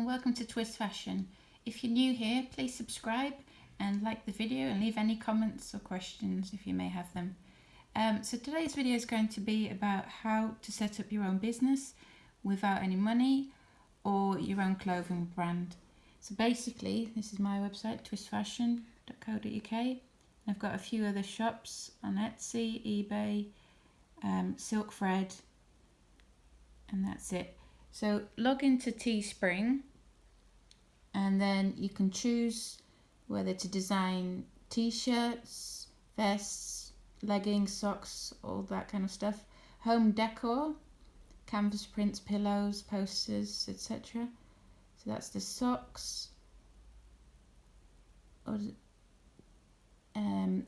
welcome to Twist Fashion. If you're new here, please subscribe and like the video and leave any comments or questions if you may have them. So today's video is going to be about how to set up your own business without any money or your own clothing brand. So basically, this is my website, twistfashion.co.uk. I've got a few other shops on Etsy, eBay, Silkthread, and that's it. So log into Teespring and then you can choose whether to design t-shirts, vests, leggings, socks, all that kind of stuff, home decor, canvas prints, pillows, posters, etc. So that's the socks,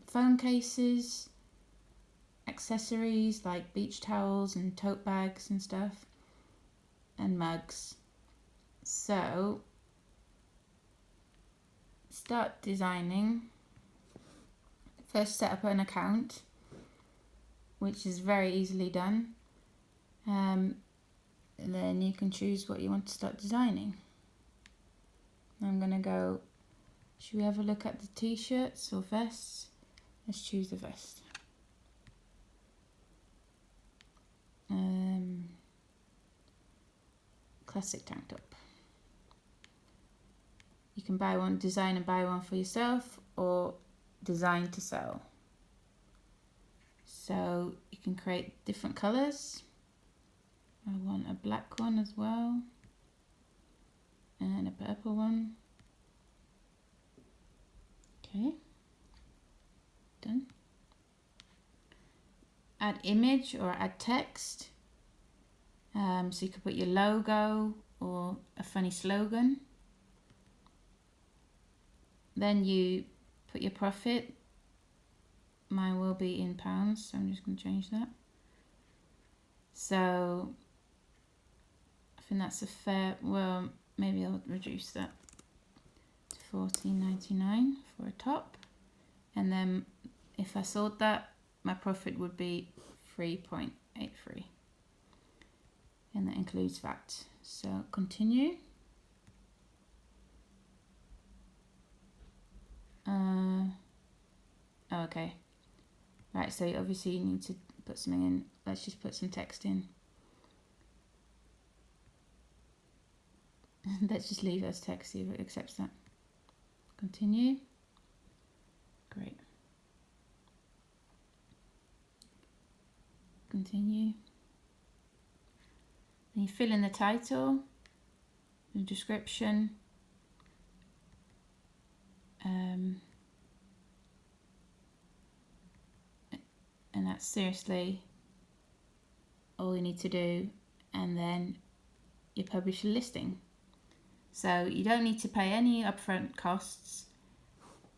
phone cases, accessories like beach towels and tote bags and stuff, and mugs. So start designing. First set up an account, which is very easily done, and then you can choose what you want to start designing. I'm gonna go, should we have a look at the t-shirts or vests? Let's choose the vest. Classic tank top. You can buy one, design and buy one for yourself, or design to sell. So you can create different colours. I want a black one as well, and a purple one. Okay, done. Add image or add text. So you could put your logo or a funny slogan. Then you put your profit. Mine will be in pounds, so I'm just going to change that. So I think that's a fair, well, maybe I'll reduce that to $14.99 for a top. And then if I sold that, my profit would be 3.83. And that includes VAT. So continue. Okay. Right, so obviously you need to put something in. Let's just put some text in. Let's just leave it as text, see if it accepts that. Continue. Great. Continue. Then you fill in the title, the description, and that's seriously all you need to do, and then you publish a listing. So you don't need to pay any upfront costs,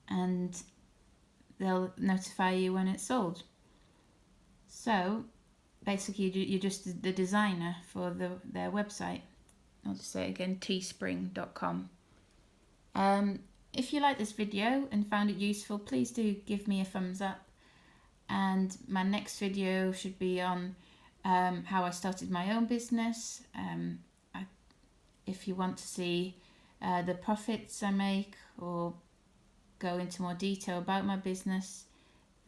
and they'll notify you when it's sold. So basically you're just the designer for their website. I'll just say it again, teespring.com. If you like this video and found it useful, please do give me a thumbs up. And my next video should be on how I started my own business. If you want to see the profits I make or go into more detail about my business,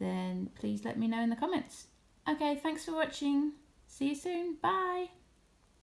then please let me know in the comments. Okay, thanks for watching. See you soon. Bye.